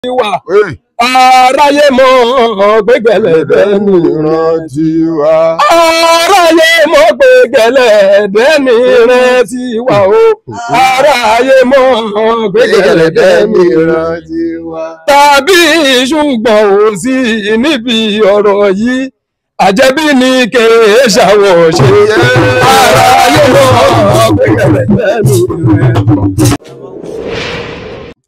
wà aráyé mọ̀ pé gẹ̀lẹ̀dẹ́ ní ìrántí wa. Aráyé mọ̀ pé gẹ̀lẹ̀dẹ́ ní ìrántí wa o. Aráyé mọ̀ pé gẹ̀lẹ̀dẹ́ ní ìrántí wa. Tàbí ṣùgbọ́n ò sí níbi ọ̀rọ̀ yìí. Àjẹbí ni kèé ṣàwọ̀ ṣe. Aráyé mọ̀ pé gẹ̀lẹ̀dẹ́ ní ìrántí wa.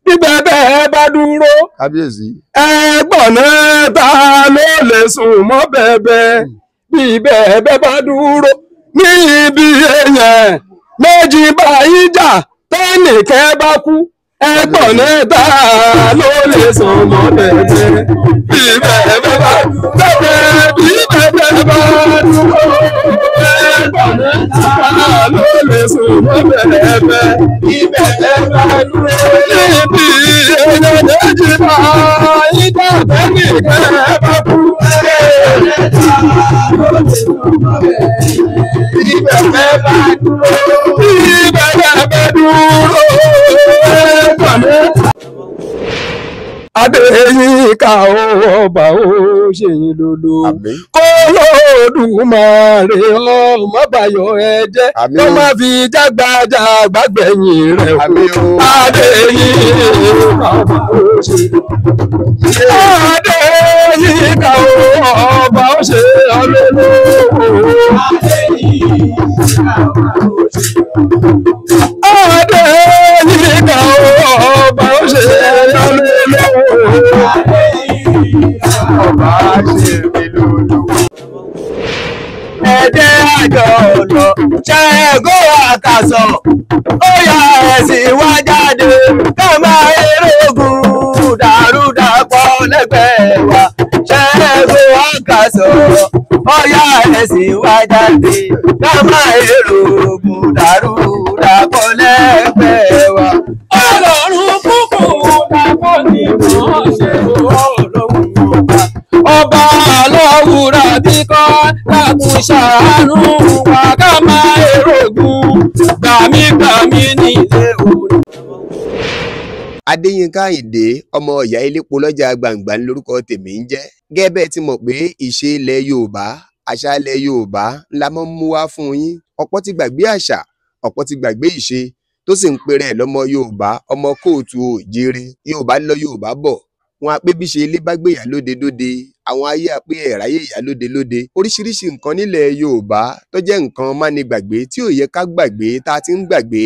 Bí bẹ́ẹ̀ bá dúró, kábíyèsí. Ẹ̀gbọ́n náà ta ló lè sùn mọ́ bẹ̀bẹ̀. Bí bẹ́ẹ̀ bá dúró ní ibi èèyàn méjì bá yín jà tẹ́nìkẹ́ bá kú. Ẹ̀gbọ́n náà ta ló lè sùn mọ́ bẹ̀bẹ̀. Bí bẹ́ẹ̀ bá dúró, bí bẹ́ẹ̀ bá dúró. Ẹ̀gbọ́n náà ta ló lè sùn mọ́ bẹ̀bẹ̀. Bí bẹ́ẹ̀ bá dúró níbi èèyàn méjì bá yín jà tẹ́nìkẹ́ bá kú. Bí bẹ́ẹ̀ bá dúró, bí bẹ́ẹ̀ bá dúró. Adéyínká ọba ó ṣèyìn lolo kó lódùmarè ọmọ báyọ̀ ẹ jẹ́ kó má fi jágbájágbá gbẹ̀yìn rẹ̀ o. Adéyínká ọba ó ṣèyìn Adéyínká ọba ó ṣe ọlọ́lọ́. Adéyínká ọba ó ṣe ọlọ́lọ́. Ọba ṣe mí lólu. Ẹ̀jẹ̀ àjọ ọ̀nà ṣẹ́gun àkàsọ̀. Ó yá ẹ̀sìn wá jáde ká máa erógun dàrúdàpọ̀ lẹ́gbẹ̀ẹ́ wa. Ṣẹ́gun àkàsọ̀. Ó yá ẹ̀sìn wá jáde ká máa erógun dàrúdàpọ̀ lẹ́gbẹ̀ẹ́ wa. Ọlọ́run kúkú dàpọ̀ ní wọ́n ṣe Ọlọ́run ọba aláwùrà bí kọ́ dákun ṣàánú wa ká máa erógun gbàmígbàmí nílé òní. Adéyínká Àyìndé ọmọ ìyá elépo lọ́jà gbàǹgbà lórúkọ tèmi ń jẹ́. Gẹ́gẹ́ bẹ́ẹ̀ ti mọ̀ pé ìṣe ilẹ̀ Yorùbá àṣà ilẹ̀ Yorùbá ńlá mọ́ mú wá fún yín. Ọ̀pọ̀ ti gbàgbé àṣà, ọ̀pọ̀ ti gbàgbé ìṣe tó sì ń pèrè lọ́mọ Yorùbá ọmọ kóòtù òjìire. Yorùbá lọ Yorùbá bọ̀, wọn á pé bí ṣe ilé bá gbé ìyá lóde lóde, àwọn ayé á pé ẹ̀ráyé ìyá lóde lóde. Oríṣiríṣi nǹkan nílẹ̀ Yorùbá tó jẹ́ nǹkan mánigbàgbé tí ò yẹ ká gbàgbé tá a ti ń gbàgbé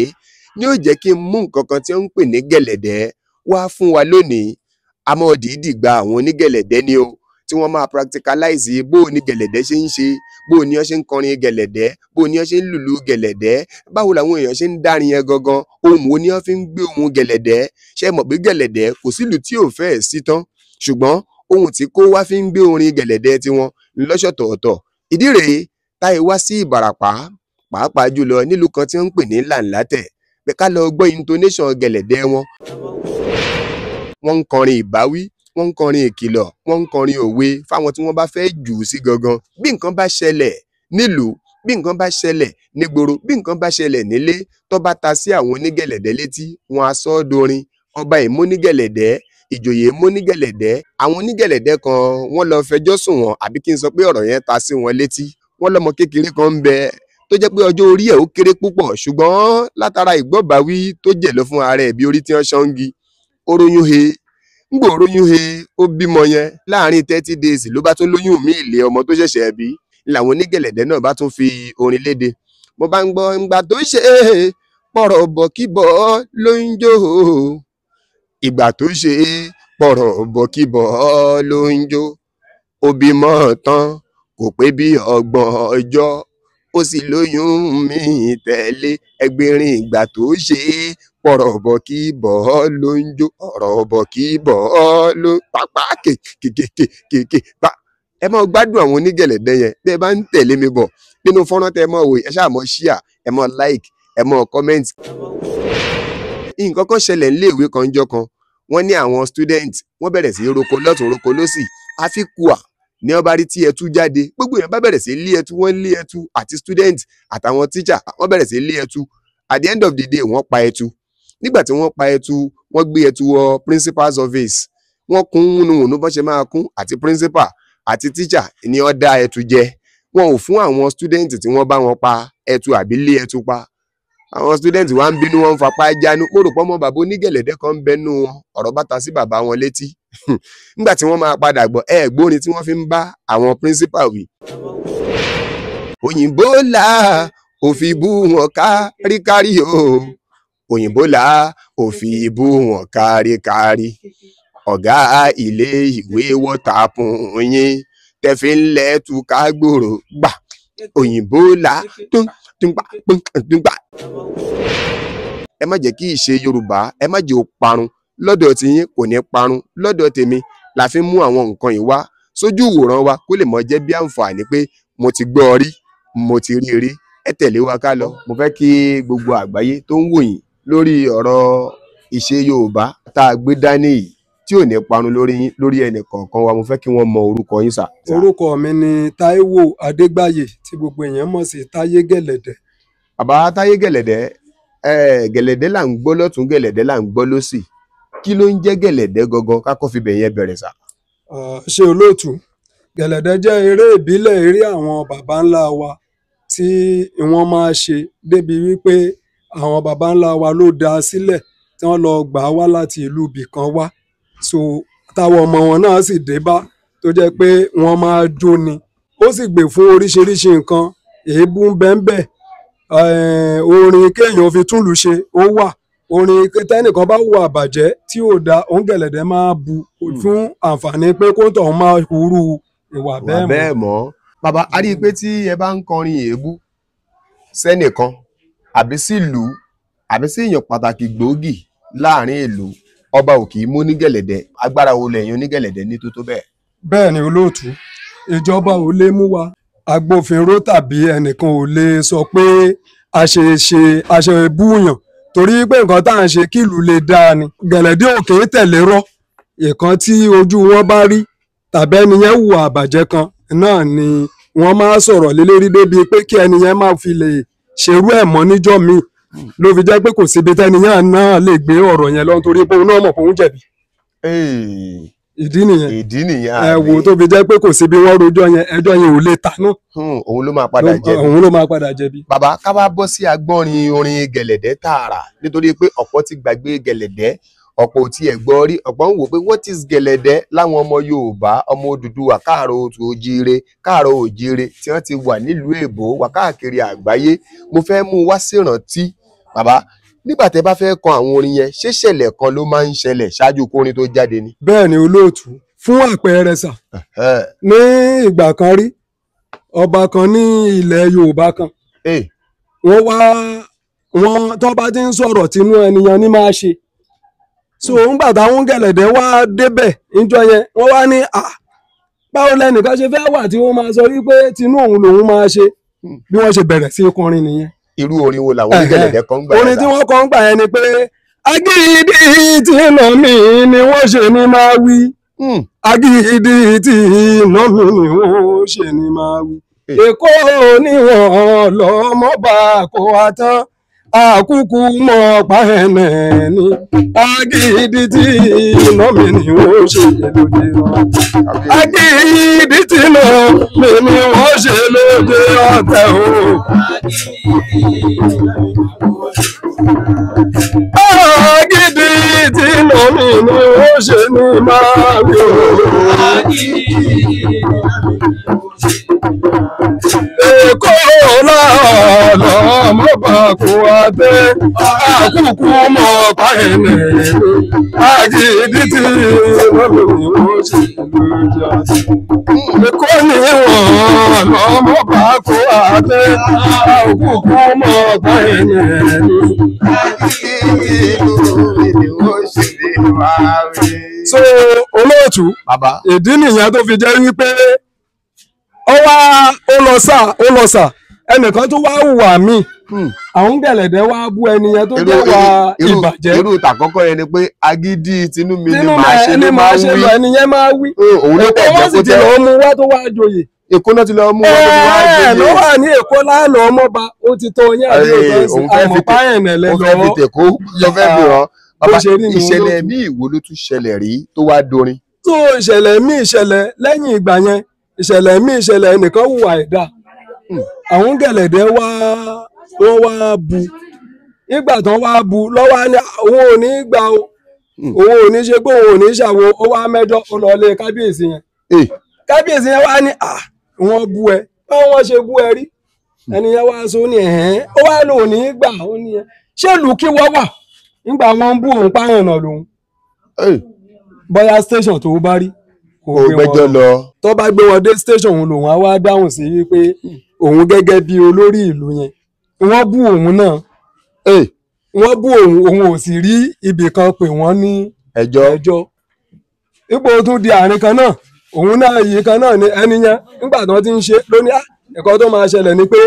ni ó jẹ́ kí n mú nǹkan kan tí wọ́n ń pè ní gẹ̀lẹ̀dẹ́ wá fún wa lónìí. Àmọ́ dìídì gba àwọn onígẹ̀lẹ̀dẹ́ ni o tí wọ́n máa practicalize bó o ní gẹ̀lẹ̀dẹ́ ṣe ń ṣe, bó o ní wọ́n ṣe ń kọrin gẹ̀lẹ̀dẹ́, bó o ní wọ́n ṣe ń lùlù gẹ̀lẹ̀dẹ́, báwo làwọn èèyàn ṣe ń dárin yẹn gangan, ohun wo ni wọ́n fi ń gbé ohun gẹ̀lẹ̀dẹ́. Ṣé mọ̀ pé gẹ̀lẹ̀dẹ́ kò sílùú tí ò fẹ́ sí tán, ṣùgbọ́n ohun tí kó wá fi ń gbé orin gẹ̀lẹ̀dẹ́ tiwọn lọ́ṣọ̀tọ̀ọ̀tọ̀. Ìdí rèé táyé wá sí Ìbàràpá pàápàá jùlọ nílùú kan tí wọ́n ń pè ní Làǹlátẹ̀ pé ká lọ gbọ́ intonation gẹ̀lẹ̀dẹ́ wọn. Wọ́n ń kọrin ìbáwí, wọ́n ń kọrin ìkìlọ̀, wọ́n ń kọrin òwe fáwọn tí wọ́n bá fẹ́ jù ú sí gangan. Bí nǹkan bá ṣẹlẹ̀ nílùú, bí nǹkan bá ṣẹlẹ̀ nígboro, bí nǹkan bá ṣẹlẹ̀ nílé tó bá ta sí àwọn onígẹ̀lẹ̀dẹ́ létí, wọn á sọ ọ́ dorin. Ọba ìmúnígẹ̀lẹ̀dẹ́, ìjòyè múnígẹ̀lẹ̀dẹ́, àwọn onígẹ̀lẹ̀dẹ́ kan wọ́n lọ fẹjọ́ sùn wọn àbí kí n sọ pé ọ̀rọ̀ yẹn ta sí wọn létí. Wọ́n lọ́mọ kékeré kan ń bẹ tó jẹ́ pé ọjọ́ orí ẹ̀ ó kéré púpọ̀ ṣùgbọ́n látara ìgbọ́bàwí tó jẹ̀ lọ fún ara ẹ̀ bí orí tí wọ́n ṣọ́ngi ó róyún he. Ngbò róyún he ó bímọ yẹn láàrin 30 days ló bá tún lóyún mí ilé ọmọ tó ṣẹ̀ṣẹ̀ bí. Làwọn onígẹ̀lẹ̀dẹ́ náà bá tún fi orin léde. Mo bá ń gbọ́ ìgbà tó ṣe pọ̀rọ̀ bọ̀kíbọ̀ ló ń jó, ìgbà tó ṣe pọ̀rọ̀ bọ̀kíbọ̀ ló ń jó, ó bímọ tán kò pé bí 30 ọjọ́ ó sì lóyún mi tẹ̀lé ẹgbẹ̀rin ìgbà tó ṣe pọ̀rọ̀ bọ̀kíbọ̀ ló ń jó, ọ̀rọ̀ bọ̀kíbọ̀ ló pápá kékékékéké bá. Ẹ máa gbádùn àwọn onígẹ̀lẹ̀dẹ́ yẹn bí ẹ bá ń tẹ̀lé mi bọ̀ nínú fọ́nrán tẹ́ ẹ máa wò ẹ ṣáà máa share, ẹ máa like, ẹ máa comment. Nǹkan kan ṣẹlẹ̀ nílé ìwé kan jọ́ kan, wọ́n ní àwọn student wọ́n bẹ̀rẹ̀ sí roko lọ́tún roko lósì, àfikùà ní ọba rí tí ẹtú jáde, gbogbo èèyàn bá bẹ̀rẹ̀ sí lé ẹtú, wọ́n lé ẹtú àti student àtàwọn teacher wọ́n bẹ̀rẹ̀ sí lé ẹtú. At the end of the day wọ́n pa ẹtú. Nígbà tí wọ́n pa ẹtú, wọ́n gbé ẹtú wọ principal's office. wọ́n kún wúnúwúnú bọ́n ṣe máa kún àti principal àti teacher ni ó dá ẹtu jẹ wọn ò fún àwọn student tí wọ́n bá wọn pa ẹtu àbí lé ẹtu pa àwọn student wa ń bínú wọn ń fapá jánu mo rò pé ọmọ bàbá onígẹ̀lẹ̀dẹ́ kan ń bẹnu wọn ọ̀rọ̀ bá ta sí bàbá wọn létí nígbà tí wọ́n máa padà gbọ́ gbórin tí wọ́n fi ń bá àwọn principal wí. òyìnbó là ò fi bú wọn káríkárí o òyìnbó là ò fi bú wọn káríkárí ọ̀gá ilé ìwé wọ́ta fún yín tẹ̀fí ńlẹ̀ tú ká gbòòrò gbà òyìnbó là túngbà. ẹ má jẹ́ kí ìṣe Yorùbá ẹ má jẹ́ ó parun lọ́dọ̀ tiyín kò ní parun lọ́dọ̀ tèmi la fi mú àwọn nǹkan yìí wá sójú ìwòran wa kó lè mọ jẹ́ bí àǹfààní pé mo ti gbọ́ rí mo ti rí ẹ tẹ̀lé wa ká lọ. mo fẹ́ kí gbogbo àgbáyé tó ń wò yín lórí ọ̀rọ̀ ìṣe Yorùbá tá a gbé dání yìí tí ò ní parun lórí ẹnì kọ̀ọ̀kan wa mo fẹ́ kí wọ́n mọ orúkọ yín sà. orúkọ mi ni Táíwò Adégbáyé tí gbogbo èèyàn mọ̀ sí Táyé Gẹ̀lẹ̀dẹ́. bàbá Táyé Gẹ̀lẹ̀dẹ́ gẹ̀lẹ̀dẹ́ là ń gbọ́ lọ́tún gẹ̀lẹ̀dẹ́ là ń gbọ́ lósì kí ló ń jẹ́ gẹ̀lẹ̀dẹ́ gangan ká kọ́ fi bẹ̀ yẹn bẹ̀rẹ̀ sà. ṣé olóòtú gẹ̀lẹ̀dẹ́ jẹ́ eré ìbílẹ̀ eré àwọn baba ńlá wa tí wọ́n máa ṣe débi wípé àwọn baba ńlá wa ló dá a sílẹ̀ tí wọ́n lọ gbà wá láti ìlú ibì kan wá so táwọn ọmọ wọn náà sì dé bá tó jẹ́ pé wọ́n máa jó ni ó sì gbè fún oríṣiríṣi nǹkan èébú ń bẹ́ńbẹ́ orin kéèyàn fi túlù ṣe ó wà orin tẹ́nìkan bá hùwà àbàjẹ́ tí ò da òun gẹ̀lẹ̀dẹ́ máa bu fún àǹfààní pé kó tọ̀ máa hurú ìwà bẹ́ẹ̀ mọ́. bàbá a rí i pé tí ẹ bá ń kọrin èébú sẹ́nìkan àbí sílùú àbí sí èèyàn pàtàkì gbòógì láàrin ìlú ọba ò kì í mú onígẹ̀lẹ̀dẹ́ agbára wo lẹ̀yin onígẹ̀lẹ̀dẹ́ ní tó bẹ́ẹ̀. bẹ́ẹ̀ ni olóòtú ìjọba ò lè mú wa agbófinró tàbí ẹnìkan ò lè sọ pé àṣẹ búyàn torí pé nǹkan tá à ń ṣe kílùú lè dáa ni gẹ̀lẹ̀dẹ́ ò kì í tẹ̀lé rọ́ ìkan tí ojú wọn bá rí tàbí ẹnìyẹn hùwà àbàjẹ́ kan náà ni wọ́n máa sọ̀rọ̀ lé lérí débi pé kí ẹnìyẹn má fi lè ṣerú ẹ̀ mọ́ níjọ́ míì ló fi jẹ́ pé kò síbi tẹ́nìyẹn náà lè gbé ọ̀rọ̀ yẹn lọ nítorí pé òun náà mọ̀ pé òun jẹ̀bi. ìdí nìyẹn ẹ wò tó fi jẹ́ pé kò síbi wọ́n rojọ́ yẹn ẹjọ́ yẹn ò lè tanú. òun ló máa padà jẹ̀bi. bàbá ká wá bọ́ sí agbọ́nrin orin gẹ̀lẹ̀dẹ́ tààrà nítorí pé ọ̀pọ̀ ti gbàgbé gẹ̀lẹ̀dẹ́ ọ̀pọ̀ ò tiẹ̀ gbọ́ rí ọ̀pọ̀ ń wò pé what is gẹ̀lẹ̀dẹ́ láwọn ọmọ Yorùbá ọmọ Odùduwà káàrọ̀ òjíire tí wọ́n ti wà nílùú èbó wà káàkiri àgbáyé mo fẹ́ mú wá sírántí bàbá nígbà tẹ́ bá fẹ́ kọ àwọn orin yẹn ṣé ṣẹlẹ̀ kan ló máa ń ṣẹlẹ̀ ṣáájú kórin tó jáde ni. bẹ́ẹ̀ ni olóòtú fún àpẹẹrẹ sà ní ìgbà kan rí ọba kan ní ilẹ̀ Yorùbá kan wọ́n tó bá ti ń sọ̀rọ̀ tinú ẹnìyàn ní máa ṣe so ńgbà táwọn gẹ̀lẹ̀dẹ́ wá débẹ̀ níjọ́ yẹn wọ́n wá ní báwo lẹ́nìkan ṣe fẹ́ wà tí wọ́n máa sọ wípé tinú òun lòun máa ṣe bí wọ́n ṣe bẹ̀rẹ̀ sí kọrin nìyẹn. irú orin wo làwọn onígẹ̀lẹ̀dẹ́ kan ń gbà yẹn. orin tí wọ́n kọ́ ń gbà yẹn ni pé agídí tí iná mi ni wọ́n ṣe ní máa wí agídí tí iná mi ni wọ́n ṣe ní máa wí èkó níwọ̀n lọ́mọ́ bá kó wa tán àkúkú mọ pàhẹ́nẹ̀ ni agídí tí iná mi ni wọ́n ṣe lóde wọn agídí tí iná mi ni wọ́n ṣe lóde ọ̀tẹ̀ o. agídí tí iná mi ni wọ́n ṣe ní máa rí o. èkó lọ́mọ́ bá kó wa tẹ́ àkúkú mọ̀ pàhẹ́nẹ̀ agídí tí iná mi ni wọ́n ṣe lóde ọ̀tẹ̀. èkó níwọ̀n lọ́mọ́ bá kó wa tẹ́ àkúkú mọ̀ pàhẹ́nẹ̀ so olóòtú ìdí nìyẹn tó fi jẹ́ wípé ó lọ sà ẹnìkan tó wá hùwà míì àwọn gẹ̀lẹ̀dẹ́ wá bú ẹnìyẹn tó jẹ́ wà ìbàjẹ́. irú ìtàkọ́kọ́ yẹn ni pé agídí tinú mi ni màá ṣe ló máa wí ẹnìyẹn máa wí òun ló tẹ̀ jẹ́ kó tẹ́ ọmọ wa tó wá joyè. Èkó náà ti lọ mú wọn tó wá joyè. ló wà ní Èkó lánàá ọmọba ó ti tó yẹn àbí òtún àmọ́ báyẹn nẹ̀lẹ́ lọ́wọ́. ó fẹ́ fi tèkó lọ fẹ́ fi hàn bàbá ìṣẹ̀lẹ̀ míì wo ló tún ṣẹlẹ̀ rí tó wá dorin. tó ìṣẹ̀lẹ̀ míì ṣẹlẹ̀ lẹ́yìn ìgbà yẹn ìṣẹ̀lẹ̀ míì ṣẹlẹ̀ ẹnìkan hùwà ẹ̀dá àwọn gẹ̀lẹ̀dẹ́ wọ́n wá bu nígbà tán wá bu lọ́wọ́ ní òun ò ní gbà o òun ò ní ṣe pé òun ò ní ṣàwo ó wá mẹ́jọ ó lọ lé kábíyèsí yẹn kábíyèsí yẹn wá ní wọ́n bu ẹ báwọn wọ́n ṣe bu ẹ rí ẹni yẹn wá sọ ní ó wá lòun ní gbà ó ní yẹn ṣé ìlú kí wọ́n wà nígbà wọn ń bú òun páyàn náà lòun bóyá station tó bá rí kò gbẹ́jọ́ lọ tó bá gbé wọn dé station òun lòun á wá dáhùn sí wípé òun gẹ́gẹ́ bí olórí ìlú yẹn wọ́n bú òun náà wọ́n bú òun ò sì rí ibì kan pè wọ́n ní ẹjọ́ ipò tún di àárín kan náà òun náà yìí kan náà ní ẹni yẹn nígbà tí wọ́n ti ń ṣe lónìí ẹ̀kọ́ tó máa ṣẹlẹ̀ ni pé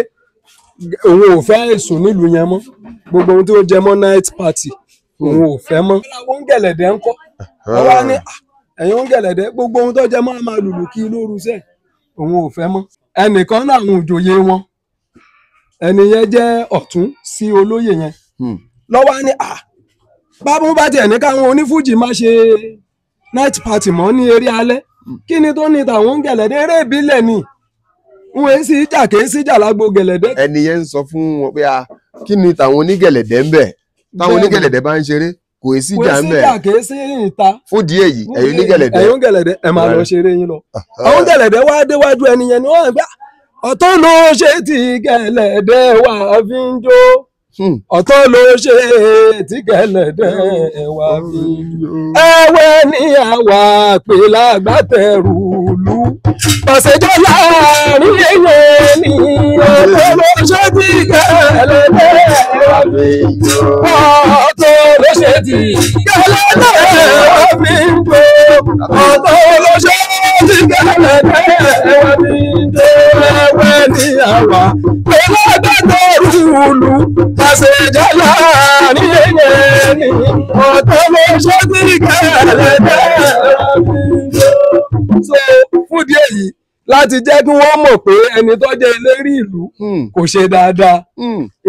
òun ò fẹ́ sùn nílùú yẹn mọ́ gbogbo ohun tó jẹ mọ́ night party òun ò fẹ́ mọ́. àwọn gẹ̀lẹ̀dẹ́ ń kọ́ ọwọ́ ní ẹ̀yin ń gẹ̀lẹ̀dẹ́ gbogbo ohun tó jẹ mọ́ máa lùlù kí lóru sẹ́ òun ò fẹ́ mọ́. ẹnìkan náà àwọn òjòyè wọn ẹni yẹn jẹ́ ọ̀tún sí olóyè yẹn lọ́wọ́ ní bábú bá tiẹ̀ ní káwọn onífújì má ṣe night party mọ́ ní eré alẹ́ kí ni tó ní tàwọn gẹ̀lẹ̀dẹ́ eré ìbílẹ̀ ni wọn èsì ìjà kèé síjà lágbo gẹ̀lẹ̀dẹ́. ẹni yẹn ń sọ fún wọn pé kí ni tàwọn onígẹ̀lẹ̀dẹ́ ń bẹ̀ táwọn onígẹ̀lẹ̀dẹ́ bá ń ṣeré kò sí ìjà ń bẹ̀. kò sí ìjà kèé sí ìta. fún díẹ̀ yìí ẹ̀yin onígẹ̀lẹ̀dẹ́ ẹ máa lọ ṣeré yín lọ. àwọn gẹ̀lẹ̀dẹ́ wá déwájú ẹni yẹn ni wọ́n gbà ọ̀tọ̀ ló ṣe tí gẹ̀lẹ̀dẹ́ wà fi ń jó ọ̀tọ̀ ló ṣe tí gẹ̀lẹ̀dẹ́ wà fi ń jó. ẹ̀wẹ̀ ni àwa pè lágbàtẹ̀rù lù ọ̀sẹ̀jọ́ láàrin èèyàn ni ọ̀tọ̀ ló ṣe tí gẹ̀lẹ̀dẹ́ wà fi ń jó. ọ̀tọ̀ ló ṣe tí gẹ̀lẹ̀dẹ́ wà fi ń jó. ọ̀tọ̀ ló ṣe tí gẹ̀lẹ̀dẹ́ wà fi ń jó. ẹ̀wẹ̀ ni àwa pè lágbàtẹ̀rù lù ọ̀sẹ̀jọ́ láàrin èèyàn ni ọ̀tọ̀ ló ṣe tí gẹ̀lẹ̀dẹ́ wà fi ń jó. so fún díẹ̀ yìí láti jẹ́ kí wọ́n mọ̀ pé ẹni tó jẹ́ eléré ìlú kò ṣe dáadáa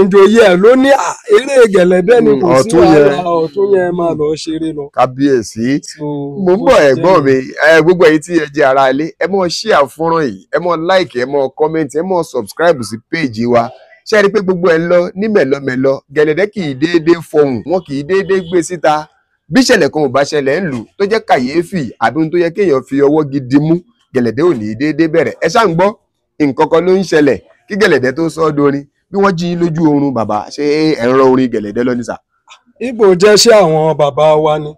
ìjòyè ẹ̀ ló ní eré gẹ̀lẹ́dẹ́ ni kò sí wàhálà ọ̀tún yẹn máa lọ ṣeré lọ. kábíyèsí mo ń bọ̀ ẹ̀gbọ́n mi gbogbo èyí tí ẹ jẹ́ ara ilé ẹ mọ̀ share fọ́nrán yìí ẹ mọ̀ like ẹ mọ̀ comment ẹ mọ̀ subscribe sí page wa ṣé ẹ rí i pé gbogbo ẹ ń lọ ní mẹ̀lọmẹ̀lọ gẹ̀lẹ́dẹ́ kì í déédéé fọhùn wọn kì í déédéé gbé síta bí ìṣẹ̀lẹ̀ kan ò bá ṣẹlẹ̀ ń lù tó jẹ́ kàyéfì àbí ohun tó yẹ kéèyàn fi ọwọ́ gidi mú gẹ̀lẹ̀dẹ́ ò ní déédéé bẹ̀rẹ̀ ẹ ṣáà ń gbọ́ nǹkan kan ló ń ṣẹlẹ̀ kí gẹ̀lẹ̀dẹ́ tó sọ dorin bí wọ́n jí lójú oorun bàbá ṣé ẹ ń rọ orin gẹ̀lẹ̀dẹ́ lọ ní sà. Ìgbò jẹ́ ṣé àwọn bàbá wa ni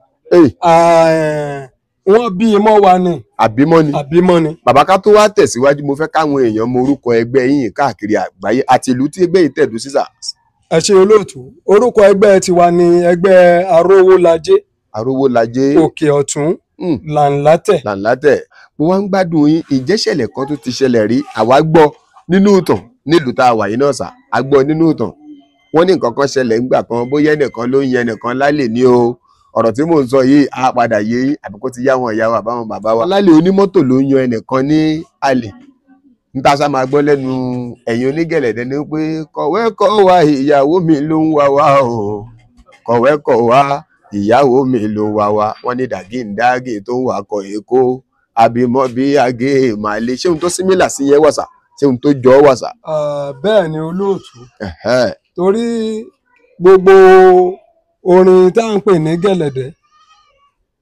wọ́n bí mọ́ wa ni àbímọ́ ni. bàbá ká tó wá tẹ̀síwájú mo fẹ́ káwọn èèyàn mọ orúkọ ẹgbẹ́ yín káàkiri àgbáyé àti ìlú tí ẹgbẹ́ yìí tẹ̀dó sí sà. ẹ ṣe olóòtú orúkọ ẹgbẹ́ tiwa ni ẹgbẹ́ Arówólajé Òkè Ọ̀tún Làǹlátẹ̀. mo wá ń gbádùn yín ìjẹ́ṣẹ̀lẹ̀ kan tó ti ṣẹlẹ̀ rí àwa gbọ́ nínú ìtàn nílùú tá a wà yìí náà sà á gbọ́ nínú ìtàn wọ́n ní nǹkan kan ṣẹlẹ̀ ńgbà kan bóyá ẹnìkan ló ń yẹ ẹnìkan lálẹ́ ní o ọ̀rọ̀ tí mò ń sọ yìí á padà yé yín àbí kó ti yá wọn ìyá wa àbáwọn bàbá wa. lálẹ́ onímọ́tò ló ń yan ẹnìkan ní àlè níta sá máa gbọ́ lẹ́nu ẹ̀yin onígẹ̀lẹ̀dẹ́ ni pé kọ̀wẹ́kọ̀ wá ìyàwó mi ló ń wá wá o kọ̀wẹ́kọ̀ wá ìyàwó mi ló ń wá wá wọ́n ní dàgíǹdàgì tó ń wà kọ̀ èkó àbímọ bí agé màálé ṣé ohun tó símílà sí yẹn wàsà ṣé ohun tó jọ wàsà. bẹ́ẹ̀ ni olóòtú torí gbogbo orin tá à ń pè ní gẹ̀lẹ̀dẹ́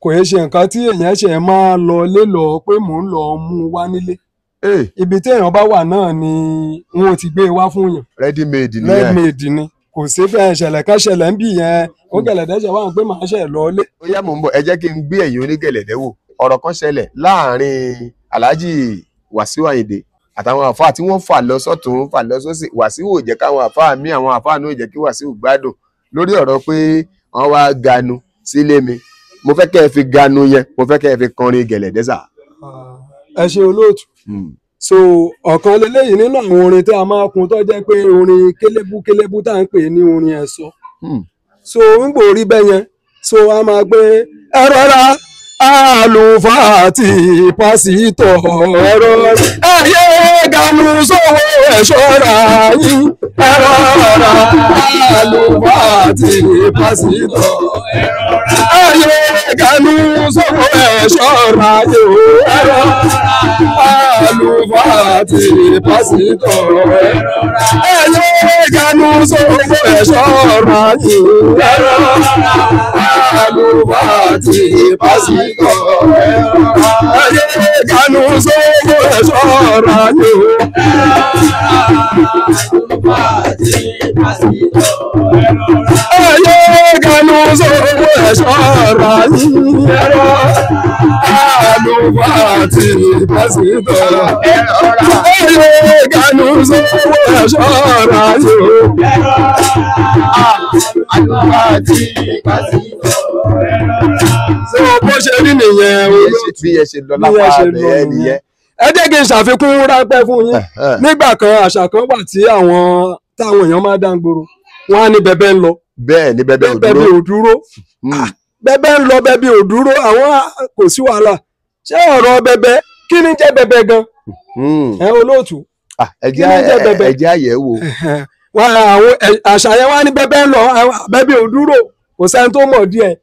kò yẹ ṣe nǹkan tí èèyàn ṣe máa lọ lélọ pé mò ń lọ mú wá nílé ibi tí èèyàn bá wà náà ni wọn ò ti gbé e wá fún yàn ready made ni kò sí bẹ́ẹ̀ ṣẹlẹ̀ ká ṣẹlẹ̀ ń bì yẹn ó gẹ̀lẹ̀dẹ́ ṣe wá pé màá ṣe lọ lé. ó yá mò ń bọ̀ ẹ jẹ́ kí n gbé ẹ̀yin onígẹ̀lẹ̀dẹ́ wò ọ̀rọ̀ kan ṣẹlẹ̀ láàrin Alhaji Wasiu Ayinde àtàwọn àfáà tí wọ́n fà lọ sọ́tún fà lọ sósì Wasiu ò jẹ́ káwọn àfáà mí àwọn àfáà náà ò jẹ́ kí Wasiu gbádùn lórí ọ̀rọ̀ pé wọ́n wá ganu sílé mi mo fẹ́ kẹ́ ẹ fi ganu yẹn mo fẹ́ kẹ́ ẹ fi kọrin gẹ̀lẹ̀dẹ́ sà. ẹ ṣe olóòtú so ọ̀kan lélẹ́yìn nínú àwọn orin tí a máa kun tó jẹ́ pé orin kélébú tá à ń pè ní orin ẹ̀sọ́ so ń gbòórí bẹ́yẹn so a máa gbé ẹ rọra àlùfáà àti pásítọ̀ ẹ̀rọ ẹ̀yẹ ganu sówó ẹ̀ṣọ́ra yín ẹ̀rọ àlùfáà àti pásítọ̀ ẹ̀rọ kanú sọ́kọ̀ ẹ̀ ṣọ́ra yóò ẹ̀rọ àlùfáà àti pásítọ̀ ẹ̀yẹ kanú sọ́kọ̀ ẹ̀ ṣọ́ra yóò ẹ̀rọ àlùfáà àti pásítọ̀ ẹ̀yẹ kanú sọ́kọ̀ ẹ̀ ṣọ́ra yóò ẹ̀yẹ kanú sọ́kọ̀ ẹ̀ ṣọ́ra yìí ẹ̀rọ àlùfáà àti pásítọ̀ ẹ̀yẹ kanú sọ́kọ̀ ẹ̀ ṣọ́ra yìí àlùfáà àti pásítọ̀. ṣé bó ṣe rí nìyẹn bí ẹ ṣe lọ lápá ẹ nìyẹn. ẹ jẹ́ kí n ṣàfikún ráńpẹ́ fún yín nígbà kan àṣà kan wà tí táwọn èèyàn máa dáńgboro wọn á ní bẹbẹ ń lọ bẹ́ẹ̀ ni bẹbẹ ò dúró bẹbẹ ń lọ bẹbẹ ò dúró àwọn kò sí wàhálà ṣé ọ̀rọ̀ bẹbẹ kí ni jẹ́ bẹbẹ gan ẹ olóòtú ẹjẹ àyẹ̀wò àwọn àṣà yẹn wá ní bẹbẹ ń lọ bẹbẹ ò dúró kò sẹ́ni tó mọ̀ díẹ̀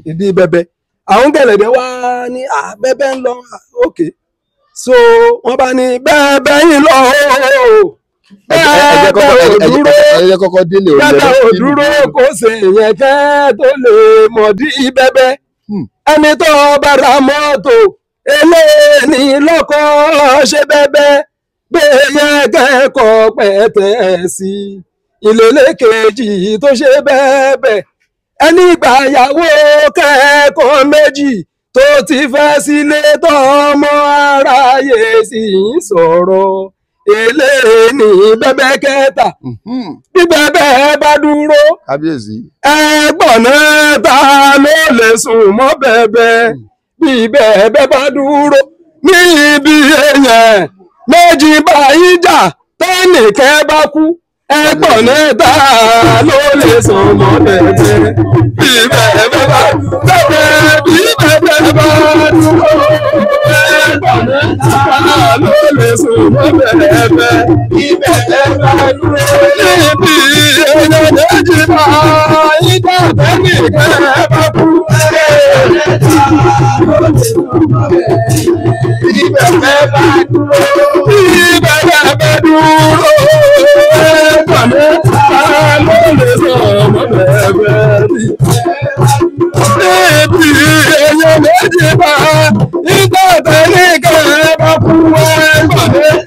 ìdí bẹbẹ àwọn gẹ̀lẹ̀dẹ̀ wá ní bẹbẹ ń lọ òkè so wọ́n bá ní bẹbẹ yìí lọ ẹjẹ kọ́kọ́ délé bẹbẹ ò dúró kò sí ìyẹn kẹ́ tó lè mọ̀ dí bẹbẹ ẹni tó bá ra mọ́tò eléyìí lọ́kọ́ ṣe bẹbẹ gbẹ̀yẹ kẹ́kọ̀ọ́ pẹ̀tẹ́ sí ìlélẹ́ kejì tó ṣe bẹbẹ ẹni gbàyàwó kẹ́kọ̀ọ́ méjì tó ti fẹ́ sílé tọ́mọ aráyé sì ń sọ̀rọ̀ eléyìí ní bẹ́bẹ́ kẹta bí bẹ́bẹ́ bá dúró ẹgbọ̀n náà ta ló lè sùn mọ́ bẹ́bẹ́ bí bẹ́bẹ́ bá dúró ní ibi èèyàn méjì bá yí jà tẹ́nìkẹ́ bá kú ẹgbọ̀n náà ta ló lè sùn mọ́ bẹ́bẹ́ bí bẹ́bẹ́ bá dúró bí bẹ́bẹ́ bá dúró ẹgbọ̀n náà ta ló lè sùn mọ́ bẹ́bẹ́ bí bẹ́bẹ́ bá dúró níbi èèyàn méjì bá yí jà tẹ́nìkẹ́ bá kú ẹgbọ̀n náà ta ló lè sùn mọ́ bẹ́bẹ́ bí bẹ́bẹ́ bá dúró bí bẹ́bẹ́ bá dúró ẹgbọ̀n náà ta ló lè sùn mọ́ bẹ́bẹ́ bí èèyàn méjì bá ìgbà tẹ́nìkẹ́ bá kú ẹgbọ̀n náà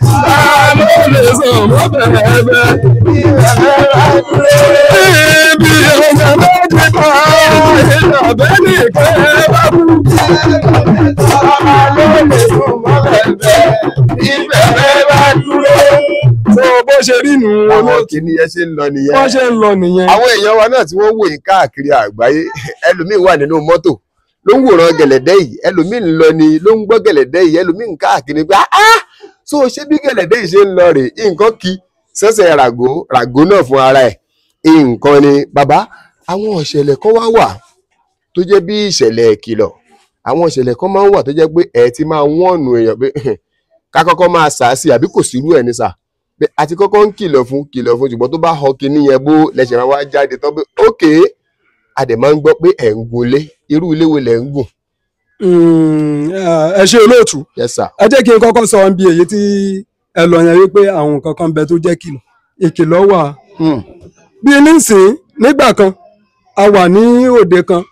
ló lè sùn mọ́ bẹ́bẹ́ bí èèyàn méjì bá ìgbà tẹ́nìkẹ́ bá kú ló lè sùn mọ́ bẹ́bẹ́ bí bẹ́bẹ́ bá dúró. so bó ṣe rí nù àwọn kìíní yẹn ṣe ń lọ nìyẹn. wọ́n ṣe ń lọ nìyẹn. àwọn èèyàn wa náà tí wọ́n wò yín káàkiri àgbáyé ẹlòmíín wà nínú mọ́tò ló ń wòran gẹ̀lẹ̀dẹ́ yìí ẹlòmíín ń lọ ni ló ń gbọ́ gẹ̀lẹ̀dẹ́ yìí ẹlòmíín káàkiri pé so ṣé bí gẹ̀lẹ̀dẹ́ yìí ṣe ń lọ rè nǹkan kí sẹ́sẹ̀ ràgó náà fún ara ẹ̀ nǹkan ni bàbá àwọn ìṣẹ̀lẹ̀ kan wá wà tó jẹ́ bí ìṣẹ̀lẹ̀ ìkìlọ̀ àwọn ìṣẹ̀lẹ̀ kan máa ń wà tó jẹ́ pé ẹ̀ ti máa wọ́ọ̀nù èèyàn pé ká kọ́kọ́ máa sà á sí àbí kò sírú ẹ̀ ní sà àti kọ́kọ́ ń kìlọ̀ fún ṣùgbọ́n tó bá họ kinní yẹn bó lẹ́sẹ̀ máa wá jáde tán pé ókè adẹ̀ máa ń gbọ́ pé ẹ̀ ń gunlé irú ilé wo lẹ̀ ń gùn. ẹ ṣe olóòtú Yes sir. ẹ jẹ́ kí n kọ́kọ́ sọ bí èyí tí ẹ lọ yẹn wípé àwọn nǹkan kan bẹ tó jẹ́ kìlọ̀ ìkìlọ̀ wà bí nísìn nígbà kan a wà ní òde kan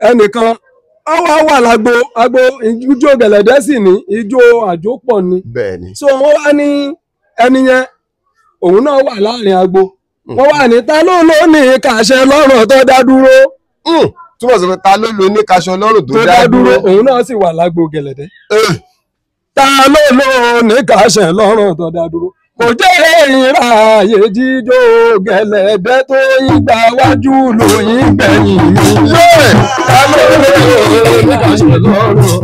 ẹnìkan àwa wà lágbo ijó gẹ̀lẹ̀dẹ́ sì ní ijó àjòpọ̀ ni bẹ́ẹ̀ni. so wọ́n wá ní ẹni yẹn òun náà wà láàrin agbo wọ́n wà ní ta ló ní kàṣẹ lọ́rùn tó dá dúró. túbọ̀ sọ pé ta ló ní kaṣọ lọ́rùn tó dá dúró. òun náà sì wà lágbo gẹ̀lẹ̀dẹ́. ta ló ní kàṣẹ lọ́rùn tó dá dúró. kò jẹ́ ìráyè jíjó gẹ̀lẹ̀dẹ́ tó yín gbà wájú lóyìn gbẹ̀yìn mi. ta ló ní kàṣẹ lọ́rùn.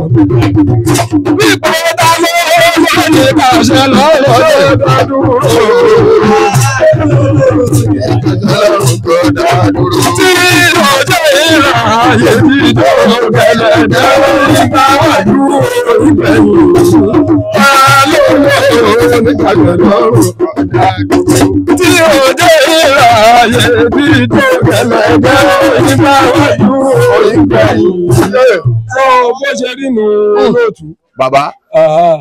pípọ̀ ta ló ní kàṣẹ lọ́rùn tó dá dúró. tí ọjọ́ ìráyè jíjó gẹ̀lẹ̀dẹ́ tó yín gbà wájú lóyìn gbẹ̀yìn mi. ta ló oníkàgbẹ́ lọ́rùn tí òjò ìráyè bí tó kẹlẹ́gbẹ́ nígbà wájú ìgbẹ̀yìn. Sọ bó ṣe rí nu olóòtú. Bàbá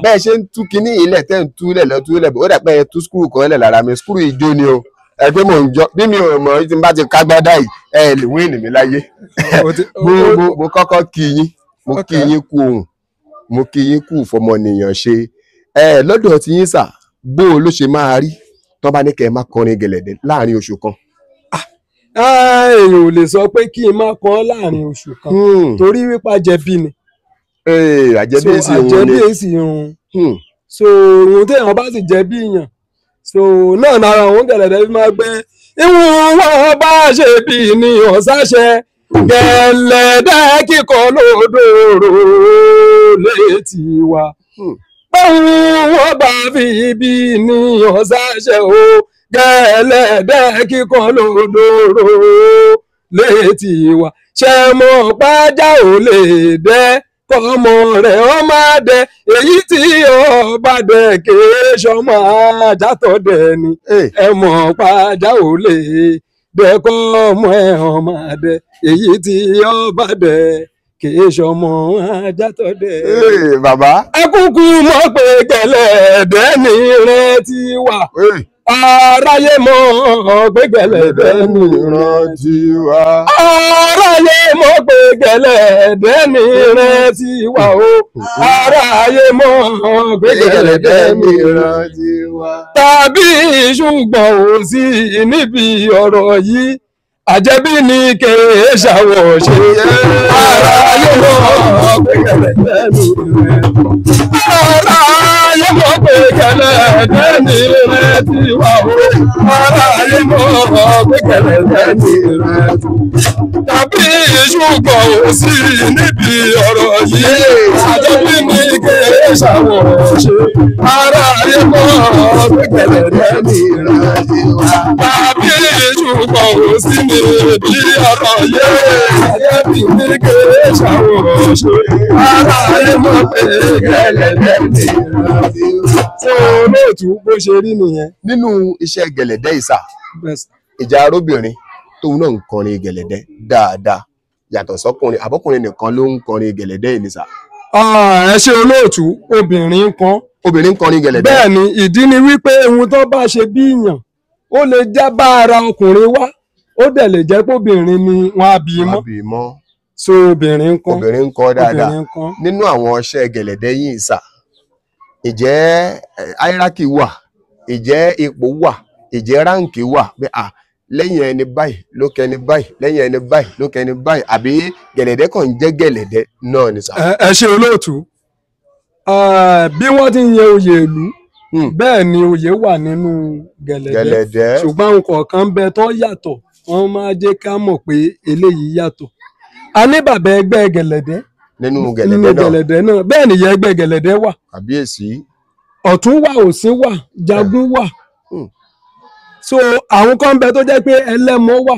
bẹ́ẹ̀ ṣe ń tú kinní ilẹ̀ tẹ́ ń túlẹ̀ lọ túlẹ̀ bó dà pé ẹ tú skúrù kan lẹ̀ lára mi skúrù ìjó ni o ẹ pé mò ń jọ bí mi ò mọ̀ tí n bá ti kágbádá yìí ẹ lè wíìnì mi láyé. Mo kọ́kọ́ kí yín mo kí yín kú ohùn mo kí yín kú fọmọnìyàn ṣe lọ́dọ̀ tí yín sà bó ló ṣe máa rí tó bá ní kẹ́ ẹ má kọrin gẹ̀lẹ̀dẹ̀ láàrin oṣù kan. Èèyàn ò lè sọ pé kí n má kọ́ láàrin oṣù kan torí wípé àjẹbí ni. Àjẹbí èsì irun so ohun téèyàn bá sì jẹ bí yàn so náà nara òun gẹ̀lẹ̀dẹ̀ fi máa gbé ìwọ̀n wọn bá ṣe bí ni ọ̀sáṣẹ gẹ̀lẹ̀dẹ̀ kíkọ lódòrò létí wa báwọn wọn bá fi bí ni ọ̀sáṣẹ o gẹ̀lẹ̀dẹ̀ kíkọ lódòrò létí wa ṣe mọ̀ pájá ò lè dẹ́ ọmọ rẹ̀ ọ máa dẹ èyí tí ọba dẹ kìí ṣọmọ àjàtọ̀dẹ ni ẹ mọ̀ pàjá ò lè dẹ́kọ́ ọmọ ẹ̀ ọ máa dẹ èyí tí ọba dẹ kìí ṣọmọ àjàtọ̀dẹ. Bàbá. ẹ kúkú mọ̀ pé gẹ̀lẹ̀dẹ́ ni ìrètí wà. Aráyé mọ̀ pé gẹ̀lẹ̀dẹ́ ni ìrántí wa. Aráyé mọ̀ pé gẹ̀lẹ̀dẹ́ ni ìrántí wa o. Aráyé mọ̀ pé gẹ̀lẹ̀dẹ́ ni ìrántí wa. Tàbí ṣùgbọ́n ò sí níbi ọ̀rọ̀ yìí. Àjẹbí ni kèé ṣàwọ̀ ṣe. Aráyé mọ̀ pé gẹ̀lẹ̀dẹ́ ni ìrántí wa. Aráyé mọ̀ pé gẹ̀lẹ̀dẹ́ ni ìrántí wa o. Aráyé mọ̀ pé gẹ̀lẹ̀dẹ́ ni ìrántí wa. Tàbí ṣùgbọ́n ò sí níbi ọ̀rọ̀ yìí. Àjẹbí ni kèé ṣàwọ̀ ṣe. Aráyé mọ̀ pé gẹ̀lẹ̀dẹ́ ni ìrántí wa. Tàbí ṣùgbọ́n ò sí níbi ọ̀rọ̀ yìí. Àjẹbí ni kèé ṣàwọ̀ ṣe. Aráyé mọ̀ pé gẹ̀lẹ̀dẹ́ ni ìrántí wa. Ṣé olóòtú bó ṣe rí nìyẹn? Nínú iṣẹ́ gẹ̀lẹ̀dẹ́ ìsà ìjà arúbìnrin tóun náà ń kọrin gẹ̀lẹ̀dẹ́ dáadáa yàtọ̀ sọ́kùnrin àbọ́kùnrin nìkan ló ń kọrin gẹ̀lẹ̀dẹ́ ìnìsà. Ẹ ṣe olóòtú obìnrin kan. Obìnrin ń kọrin gẹ̀lẹ̀dẹ́. Bẹ́ẹ̀ ni ìdí ni wípé ohun tó bá ṣe bí ìyàn ó lè já bá ara ọkùnrin wá ó dẹ̀ lè jẹ́ pé obìnrin ni wọ́n á bí mọ́. So obìnrin kan. Obìnrin ń kọ dáadáa nínú àwọn ọṣẹ gẹ̀lẹ̀dẹ́ yìí ìsà ìjẹ́ hierarchy wà ìjẹ́ ipò wà ìjẹ́ ráǹkì wà pé lẹ́yìn ẹni báyìí ló kẹni báyìí lẹ́yìn ẹni báyìí ló kẹni báyìí àbí gẹ̀lẹ̀dẹ́ kan jẹ́ gẹ̀lẹ̀dẹ́ náà ni sà. Ẹ ṣe olóòtú bí wọ́n ti ń yẹ oyè ìlú bẹ́ẹ̀ ni oyè wà nínú gẹ̀lẹ̀dẹ́ ṣùgbọ́n nǹkan kan bẹ tó yàtọ̀ wọ́n máa jẹ́ ká mọ̀ pé eléyìí yàtọ̀. A ní bàbá ẹgbẹ́ gẹ̀lẹ̀dẹ́ nínú gẹ̀lẹ̀dẹ́ náà bẹ́ẹ̀ ni ìyá ẹgbẹ́ gẹ̀lẹ̀dẹ́ wà. Kàbíyèsí. Ọ̀tún wà òsì wà jagun wà. So àwọn kan bẹ tó jẹ́ pé ẹlẹ́mọ wà.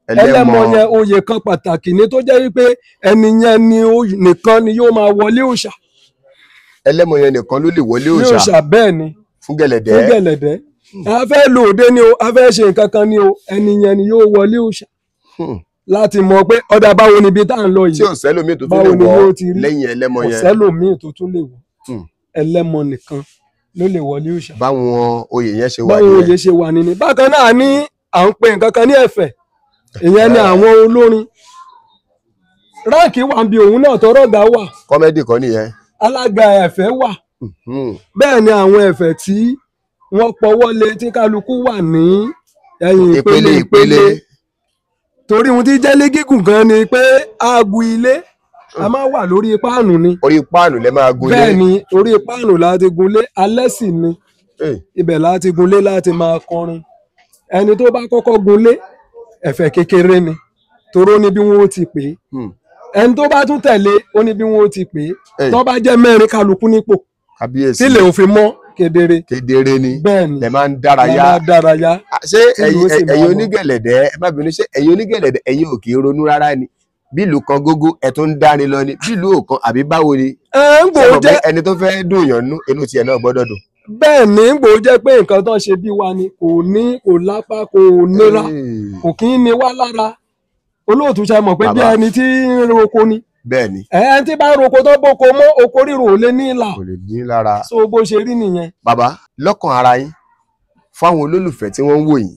Ẹlẹ́mọ yẹn oyè kan pàtàkì ni tó jẹ́ wípé ẹni yẹn nìkan ni yóò máa wọlé òòṣà. Ẹlẹ́mọ yẹn nìkan ló lè wọlé òòṣà. Ní òòṣà bẹ́ẹ̀ ni. Fún gẹ̀lẹ̀dẹ́. A fẹ́ lò òde ni o a fẹ́ ṣe nǹkan kan ni o ẹni yẹn ni yóò wọlé òòṣà. Láti mọ̀ pé ọ̀dà báwo ni ibi tá à ń lọ yìí. Tí ò sẹ́lòmíì tó tún lè wọ lẹ́yìn ẹlẹ́mọ yẹn. Kò sẹ́lòmíì tó tún lè wọ. Ẹlẹ́mọ nìkan ló lè wọlé òòṣà. Báwọn oyè yẹn ṣe wà nìyẹn. Báwọn oyè ṣe wà nìyẹn. Bákan náà ní à ń pe nǹkan kan ní ẹ̀fẹ̀. Ìyẹn ni àwọn olórin. Ráǹkì wà bí òun náà tọrọ̀gá wà. Kọ́mẹ́dì kan nìyẹn. Alága ẹ̀fẹ̀ wà. Bẹ́ẹ̀ ni àwọn ẹ̀fẹ̀ tí wọ́n pọwọ́ lé tí kálukú wà ní ìpele. Torí ohun tí jẹ́lé gígùn gan ni pé aago ilé a máa wà lórí páànù ni. Orí páànù lẹ máa gunlé. Bẹ́ẹ̀ ni orí páànù láti gunlé alẹ́ sì ni ibẹ̀ láti gunlé láti máa kọrin. Ẹni tó bá kọ́kọ́ gunlé ẹ̀fẹ̀ kékeré ni toró ní bí wọ́n ó ti pè é. Ẹni tó bá tún tẹ̀lé ó ní bí wọ́n ó ti pè é. Tó bá jẹ́ mẹ́rin kálukú nípò. Kàbíyèsí. Sílẹ̀ òfin mọ́ kedere. Kedere ni. Bẹ́ẹ̀ni. Lẹ máa ń dárayá. Ṣé ẹ̀yin onígẹ̀lẹ̀dẹ́ ẹ má bínú ṣé ẹ̀yin onígẹ̀lẹ̀dẹ́ ẹ̀yin ò kì í ronú rárá ni bí ìlú kan gógó ẹ tó ń dáni lọ ni bí ìlú òkan àbí báwo ni. Ń gbò jẹ́ ẹni tó fẹ́ dùn yàn nú inú tiẹ̀ náà gbọ́dọ̀ dùn. bẹ́ẹ̀ ni gbò jẹ́ pé nǹkan tó ṣe bí wa ni kò lápá kò nira kò kí ń ni wá lára olóòtú ṣe mọ̀ pé bí ẹni tí ń roko ni bẹ́ẹ̀ni ẹni tí bá ń roko tó bóko mọ́ oko ríro ò lè ní ìlà kò lè ní lára so bó ṣe rí nìyẹn. bàbá lọ́kàn ara yín fáwọn olólùfẹ́ tí wọ́n ń wò yín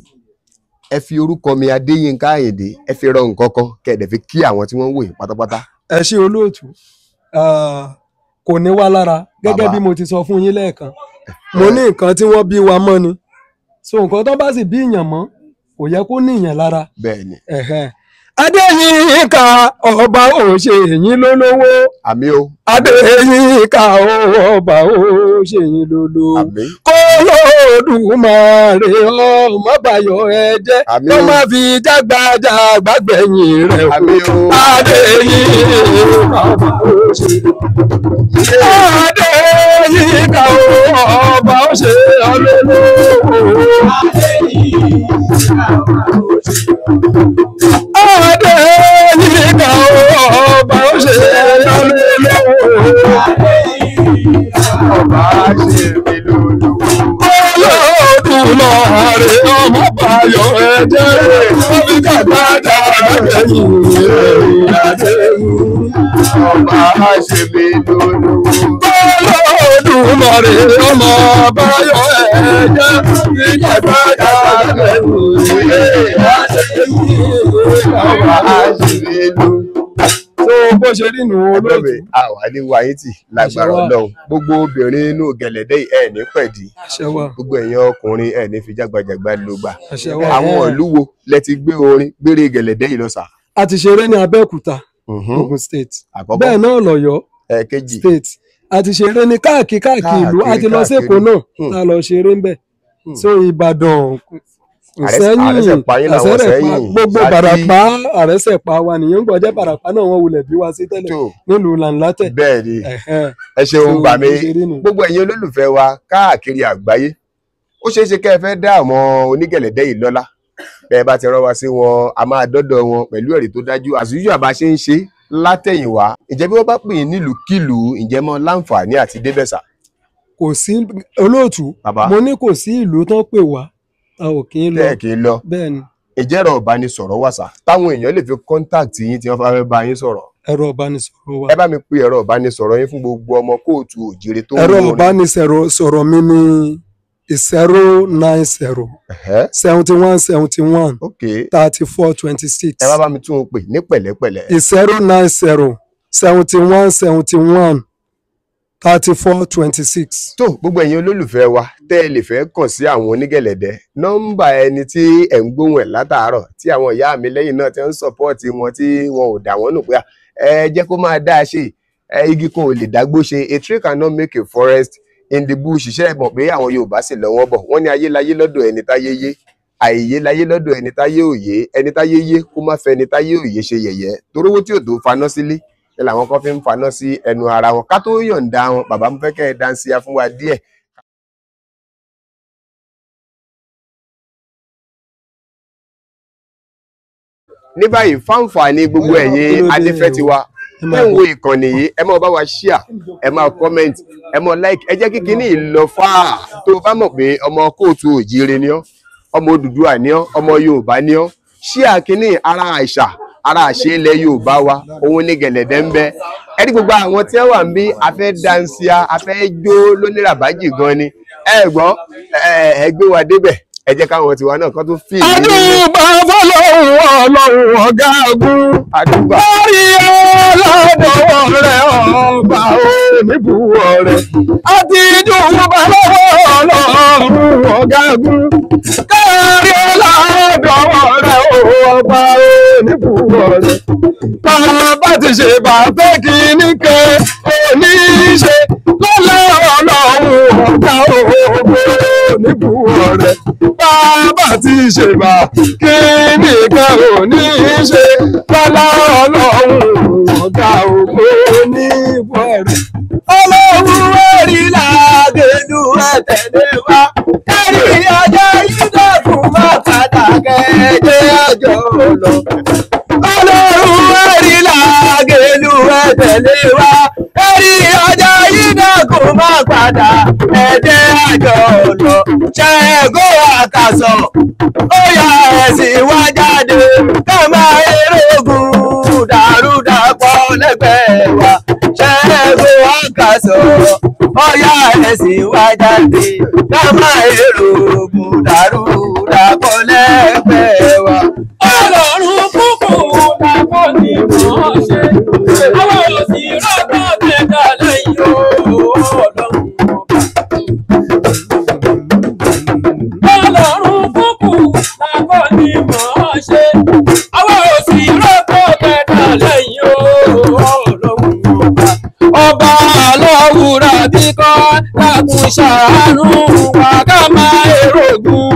ẹ fi orúkọ mi Adéyínká Àyìndé ẹ fi rọ nǹkan kan kẹ̀dẹ̀ fi kí àwọn tí wọ́n ń wò yín pátápátá. ẹ ṣe olóòtú kò ní wá lára gẹ́gẹ́ bí mo ti sọ fún yín lẹ́ẹ̀kan mo ní nǹkan tí wọ́n bí wa mọ́ ni so nǹkan tó bá sì bí ìyàn mọ́ kò yẹ kó ní ìyàn lára. bẹ́ẹ̀ni Adéyínká ọba ò ṣe yín lólówó. àmì o. Adéyínká ọba ò ṣe yín lólówó. àmì. K'Olódùmarè ọmọ báyọ̀ ẹ jẹ́ kó má fi jágbájágbá gbẹ̀yìn rẹ̀ o. àmì o. Adéyínká ọba ò ṣe. Adéyínká ọba ò ṣe olólówó. Adéyínká ọba ò ṣe. Adéyínká ọba ó ṣe lólówó. ọba ṣe mí lólówó. Olódùmarè ọmọ báyọ̀ ẹ jẹ́ kí jágbájá gbẹ̀yìn ọba ṣe mí lólówó. Olódùmarè ọmọ báyọ̀ ẹ jẹ́ kí jágbájá gbẹ̀yìn so bó ṣe rí nù olóòtú. àwa ní wáyé tì lágbára Ọlọ́run gbogbo obìnrin inú gẹ̀lẹ́dẹ́ ẹ ní pẹ̀dí gbogbo èèyàn ọkùnrin ẹ ní fi jágbajàgba ló gbà. àwọn ìlú wo lẹ ti gbé orin gbére gẹ̀lẹ́dẹ́ yìí lọ sà. a ti ṣeré ní Abẹ́òkúta Ògùn state bẹ́ẹ̀ náà l'Ọ̀yọ́ state a ti ṣeré ní káàkiri ìlú a ti lọ sí Èkó náà a lọ ṣeré ń bẹ̀ so Ìbàdàn Ìsẹ́yìn gbogbo Ìbàràpá Àrẹsẹ̀pá wa nìyẹn ń gbọ́ jẹ́ Ìbàràpá náà wọ́n wulẹ̀ bí wá sí tẹ́lẹ̀ nílùú Làǹlátẹ̀. bẹ́ẹ̀ni ẹ ṣeun bà mí gbogbo ẹ̀yin olólùfẹ́ wa káàkiri àgbáyé ó ṣeé ṣe kẹ́ ẹ fẹ́ dá àwọn onígẹ̀lẹ́dẹ́ yìí lọ́lá bẹ́ẹ̀ bá ti rán wa sí wọn a máa dọ́dọ̀ wọn pẹ̀lú ẹ̀rí tó dájú àṣùjù àbá ṣe ń ṣe látẹ̀yìnwá ǹjẹ́ bí wọ́n bá pè é nílùúkìlùú ǹjẹ́ mọ́ láǹfààní àti débẹ̀sà. kò sí olóòtú mo ní kò sí ìlú tán pè wá a ò kì í lọ bẹ́ẹ̀ ni. ǹjẹ́ ẹ̀rọ ìbánisọ̀rọ̀ wà sá táwọn èèyàn lè fi kọ́ńtàkì yín tí wọ́n fẹ́ bá yín sọ̀rọ̀. ẹ̀rọ ìbánisọ̀rọ̀ wà. ẹ bá mi pe ẹ̀rọ ìbánisọ̀rọ̀ yín fún gbogbo ọmọ kóòtù òjìrè tó ń ẹ̀rọ ìbánisọ̀rọ̀ mi ni 090 71 71 34 26. ẹ wá bá mi tún un pè ní pẹ̀lẹ́pẹ̀lẹ́. 090 71 71 34 26. tó gbogbo ẹ̀yin olólùfẹ́ wa tẹ́ ẹ lè fẹ́ kàn sí àwọn onígẹ̀lẹ́dẹ́ nọ́mbà ẹni tí ẹ̀ ń gbóhùn ẹ̀ látàárọ̀ tí àwọn ìyá mi lẹ́yìn náà ti ń sọ́pọ́ọ̀tì wọn tí wọn ò dà wọ́n nù pé ẹ jẹ́ kó máa dá a ṣe igi kan ò lè dágbó ṣe a tree cannot make a forest in the bush ṣiṣẹ́ mọ̀ pé àwọn Yorùbá sì lọ wọ́n bọ̀ wọ́n ní ayé láyé lọ́dọ̀ ẹni táyé yé àìyé láyé lọ́dọ̀ ẹni táyé òye ẹni táyé yé kó má fẹ́ ẹni táyé òye ṣe yẹ̀yẹ́ torówó tí ò tó faná sílé ẹ làwọn kan fi ń faná sí ẹnu ara wọn ká tó yọ̀ǹda wọn bàbá mo fẹ́ kẹ́ ẹ dáńsíá fún wa díẹ̀. ní báyìí fáǹfààní gbogbo ẹ̀yin adéfẹ́tiwa ẹ ń wo ìkànnì yìí ẹ máa bá wa share ẹ máa comment ẹ máa like ẹ jẹ́ kí kíní ìlọ fáà tó bá mọ̀ pé ọmọ kóòtù òjíire ni ọ́ ọmọ Odùduwà ni ọ́ ọmọ Yorùbá ni ọ́ share kíní ara àṣà ara àṣẹ ilẹ̀ Yorùbá wa òun ní gẹ̀lẹ́dẹ́ ń bẹ ẹ rí gbogbo àwọn tí wọ́n wà ń bí afẹ́ dansia afẹ́ jó lóníràbájì gan ni ẹ gbọ́ ẹ gbé wa débẹ̀ ẹ jẹ́ káwọn tiwa náà kọ́ tó fi. àdúgbò fọlọ́run ọlọ́run ọ̀gá ogun àdúgbò lórí ọlọ́dọ̀wọ́ rẹ̀ ọba oníbùwọ̀ rẹ̀ àti ìjọba lọ́wọ́ ọlọ́run ọ̀gá ogun lórí ọlọ́dọ̀wọ́ rẹ̀ ọba oníbùwọ̀ rẹ̀ bàbá ti ṣe bàbá kìíní kan oníṣe lọ́lọ́ ọlọ́run ọ̀gá ogun oníbùwọ̀ rẹ̀ bàbá ti ṣe bá kíni kan ò ní í ṣe lọ́lá ọlọ́run ọ̀gá ògbó ní bọ̀rẹ̀. ọlọ́run ẹ̀rí làgẹ̀dù ẹ̀tẹ̀lé wa ẹ̀rí ọjọ́ ìdọ̀kùn má padà kẹ́ẹ̀dẹ́ ọjọ́ lọ. ọlọ́run ẹ̀rí làgẹ̀dù ẹ̀tẹ̀lé wa ẹ̀rí ọjọ́ ìdọ̀kùn má padà jẹ́jẹ́ àjọ lọ Ṣẹ́gun Àkàsọ̀ ó yá ẹ̀sìn wá jáde ká máa erógun dàrúdàpọ̀ lẹ́gbẹ̀ẹ́ wa Ṣẹ́gun Àkàsọ̀ ó yá ẹ̀sìn wá jáde ká máa erógun dàrúdàpọ̀ lẹ́gbẹ̀ẹ́ wa. Ọlọ́run kúkú dàpọ̀ ní mọ̀ ṣe àwọn òsì rọ́gbọ́ tẹ̀dá lẹ́yìn Ọlọ́run kúkú dàpọ̀ ní mọ̀ ṣe àwọn òsì rọ́gbọ́ tẹ̀dá lẹ́yìn Ọlọ́run ọba aláwùrà bí kọ́ dákun ṣàánú wa ká máa erógun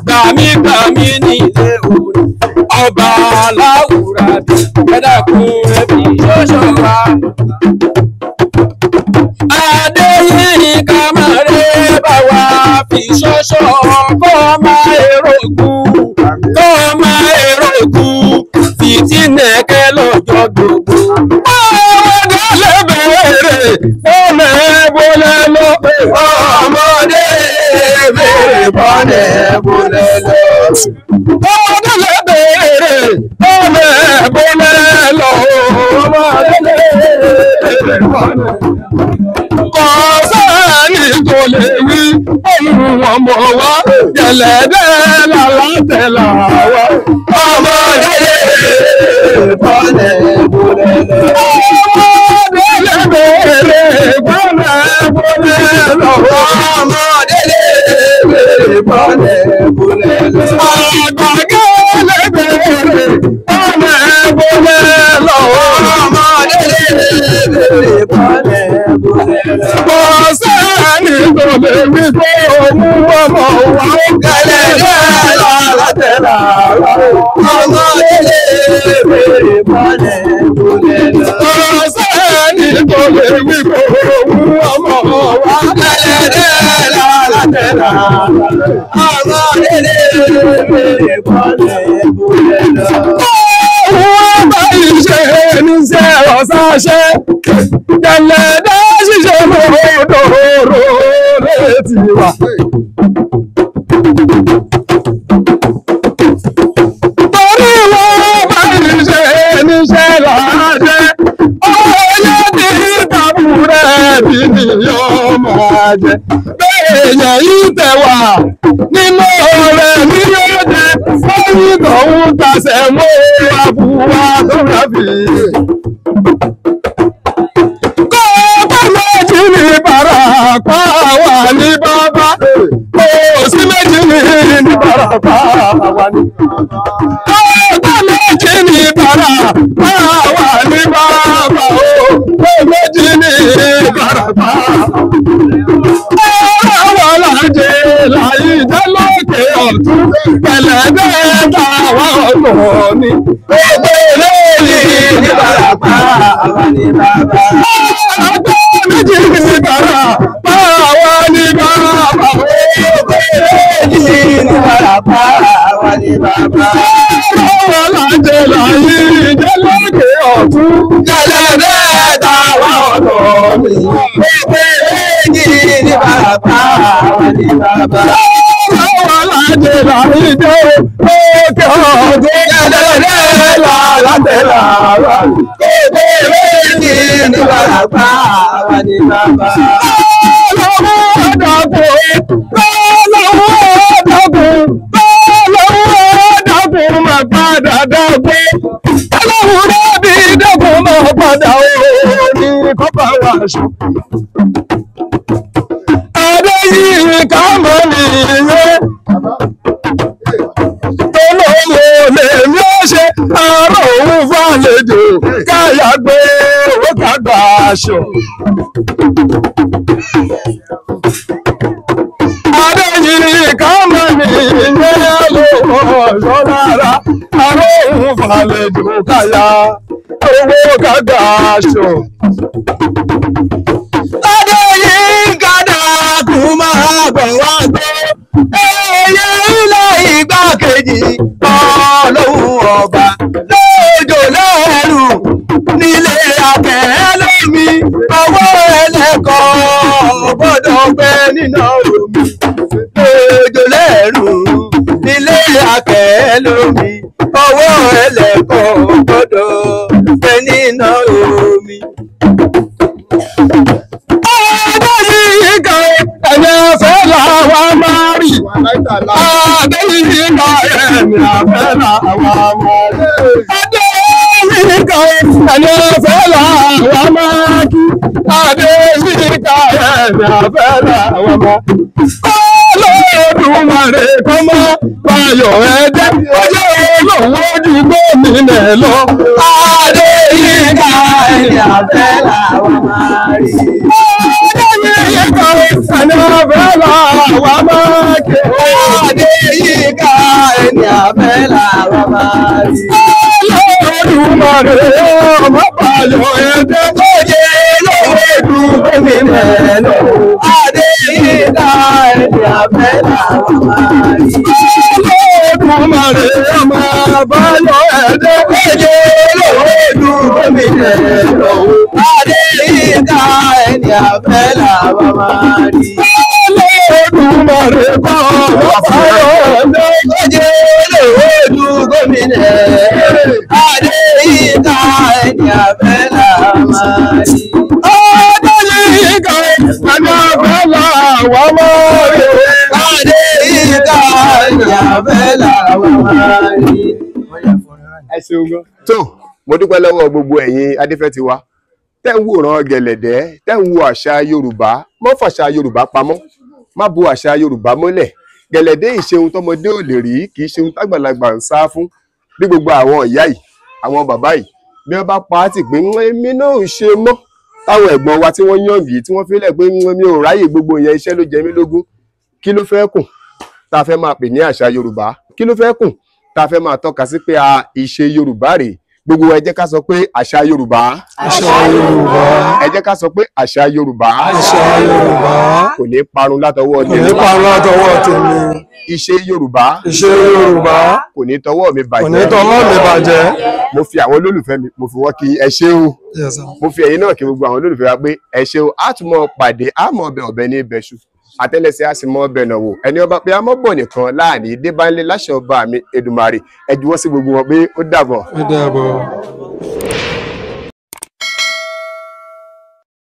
gbàmígbàmí nílé òun ọba aláwùrà bí ẹ dákun ẹbí ṣọṣọ wa. Adéyínká máa rẹ bá wa fi ṣọṣọ kọ́ máa erógun kọ́ máa erógun fìtínẹ̀kẹ́ lọ́jọ́ gbogbo. Ọmọdé bèrè bọ́lẹ̀ bọ́lẹ̀ lọ. Ọmọdé lè bèrè bọ́lẹ̀ bọ́lẹ̀ lọ. Ọmọdé lè bèrè bọ́lẹ̀. Kò sẹ́ni tó lè wí ohun ọmọ wa jẹ̀lẹ́dẹ́ lálátẹ̀lá wa. Ọmọdé lè bèrè bọ́lẹ̀ bọ́lẹ̀ lọ. Ọmọdé lè bèrè bọ́lẹ̀ bọ́lẹ̀ lọ. Ọmọdé lè bèrè bọ́lẹ̀ bọ́lẹ̀ lọ. Àgbàgé lè bèrè bọ́lẹ̀ bọ́lẹ̀ lọ. Ọmọdé lè bèrè bọ́lẹ̀ bọ́lẹ̀ lọ. Kò sẹ́ni tó lè wí pé òun ọmọ wa ó Jẹ̀lẹ́dẹ́ lálátẹ̀lá wa. Ọmọdé lè bèrè bọ́lẹ̀ bọ́lẹ̀ lọ. kò sẹ́ni tó lè wí pé òun ọmọ wa. Jẹ̀lẹ́dẹ́ lálátẹ̀lá wa. Ọmọdé lè bèrè bọ́lẹ̀ bọ́lẹ̀ lọ. Wọ́n bá ìṣe níṣẹ́ ọ̀sáṣẹ́, jẹ̀lẹ́dẹ́ ṣiṣẹ́ lóòdòrò létí wa. Torí wọ́n bá ìṣe níṣẹ́ láṣẹ́, ọ̀yẹ́ tí tàbí rẹ̀ bí nìyọ́ máa jẹ. Béèyàn yìí tẹ̀wà nínú rẹ̀ ní yóò jẹ, lẹ́yìn tọ̀hún tasẹ̀ mọ́ àbúwá tó rábì. Kó bá méjì ní Ìbàràpá wà ní bàbá, kò sí méjì ní Ìbàràpá wà ní bàbá. Kó bá méjì ní Ìbàràpá wà ní bàbá, kò méjì ní Ìbàràpá. Àwọn làjẹ láyé jẹ́ lókè ọ̀tún, pẹ̀lẹ́dẹ́ táwa ọ̀tọ̀ ni. Gbogbo eléyìí ní Ìbàràpá wà ní bàbá. Ọjọ́ méjì ní Ìbàràpá wà ní bàbá. Gbogbo eléyìí ní Ìbàràpá wà ní bàbá. Àwọn làjẹ láyé jẹ́ lókè ọ̀tún, Jẹ̀lẹ́dẹ́ táwa ọ̀tọ̀ ni. Gbogbo eléyìí ní Ìbàràpá wà ní bàbá. àwọn làjẹ láyé jẹ́ lókè ọ̀tún. Jẹ̀lẹ́dẹ́ lálátẹ̀lá wa. Gbogbo eléyìí ní Ìbàràpá wà ní bàbá. Adéyínká mọ́ nìyẹn. Lèmi ó ṣe àárọ̀ òun fàlejò káyà gbé owó kàgbà aṣọ. Adéyínká mọ̀ ní ìyẹn ló ọ̀ṣọ́ lára àárọ̀ òun fàlejò káyà owó kàgbà aṣọ. Adéyínká dákun máa bọ̀ wá gbé. Ẹyẹ ilé igbákejì Ọlọ́run ọba lójó lẹ́rù nílé akẹ́ lómi ọwọ́ ẹlẹ́kọ̀ọ́ gbọ́dọ̀ pẹ́ nínú omi òjò lẹ́rù ilé akẹ́ lómi ọwọ́ ẹlẹ́kọ̀ọ́ gbọ́dọ̀ pẹ́ nínú omi. Adéyínká ẹni afẹ́ làwa máa rí. Adéyínká ẹni afẹ́ làwa máa rí. Adéyínká ẹni afẹ́ làwa máa kí. Adéyínká ẹni afẹ́ làwa máa kí. Olódùmarè kọ́ mọ́ Báyọ̀ ẹ̀jẹ̀ ọjọ́ olówó ju gómìnà lọ. Adéyínká ẹni afẹ́ làwa máa rí. Adéyínká ẹni afẹ́ làwa máa kí. Adéyínká ẹni afẹ́ làwa máa rí. Olódùmarè ọmọ Báyọ̀ ẹ̀jẹ̀ ọjọ́ olówó ju gómìnà lọ. Adéyínká ẹni afẹ́ làwa máa rí. Olódùmarè ọmọ Báyọ̀ ẹ̀jẹ̀ ọjọ́ olówó ju gómìnà lọ. Adéyínká ẹni afẹ́ làwa máa rí. Olódùmarè kọ́ ọmọ Báyọ̀ ẹ̀jẹ̀ Ọjọ́ olówó ju gómìnà. Adéyínká ẹni afẹ́ làwa máa rí. Adéyínká ẹni afẹ́ làwa máa rí. Adéyínká ẹni afẹ́ làwa máa rí. ẹ ṣeun gan. tó mo dúpẹ́ lọ́wọ́ gbogbo ẹ̀yin Adéfẹ́tiwa tẹ́ ń wòran gẹ̀lẹ̀dẹ́ tẹ́ ń wo àṣà Yorùbá mọ́ fàṣà Yorùbá pamọ́ má bo àṣà Yorùbá mọ́lẹ̀ gẹ̀lẹ̀dẹ́ ìṣeun tọmọdé ò lè rí kì í ṣeun tágbàlagbà ń sá fún bí gbogbo àwọn ìyá yìí àwọn bàbá yìí bí wọ́n bá pa á tì pé èmi náà ń ṣe mọ́ táwọn ẹ̀gbọ́n wa tí wọ́n yànjú tí wọ́n fílẹ̀ pé mi ò ráyè gbogbo ìyẹn iṣẹ́ ló jẹ mí lógún kí ló fẹ́ kùn tá a fẹ́ máa pè ní àṣà Yorùbá kí ló fẹ́ kùn tá a fẹ́ máa tọ́ka sí pé ìṣe Yorùbá rèé gbogbo ẹ jẹ́ ká sọ pé àṣà Yorùbá Àṣà Yorùbá. ẹ jẹ́ ká sọ pé àṣà Yorùbá Àṣà Yorùbá. kò ní parun látọwọ́ Kò ní parun látọwọ́ tèmi. ìṣe Yorùbá Ìṣe Yorùbá. kò ní tọwọ́ mi Kò ní bàjẹ́ tọwọ́ mi bàjẹ́. mo fi àwọn olólùfẹ́ mi mo fi wọ́n kí ẹ ṣé o Yes, sir. mo fi ẹ̀yin náà kí gbogbo àwọn olólùfẹ́ wa pé ẹ ṣé o á tún mọ pàdé á mọ ọbẹ̀ ọbẹ̀ ní ibẹ̀ṣu àtẹ́lẹsẹ̀ á sì mọ ọbẹ̀ náà wò ẹni ọba pé amọ́bọ̀ nìkan láàní débánlé láṣẹ ọba mi Èdùmàrè ẹ juwọ́ sí gbogbo wọn pé ó dàbọ̀. Ó dàbọ̀.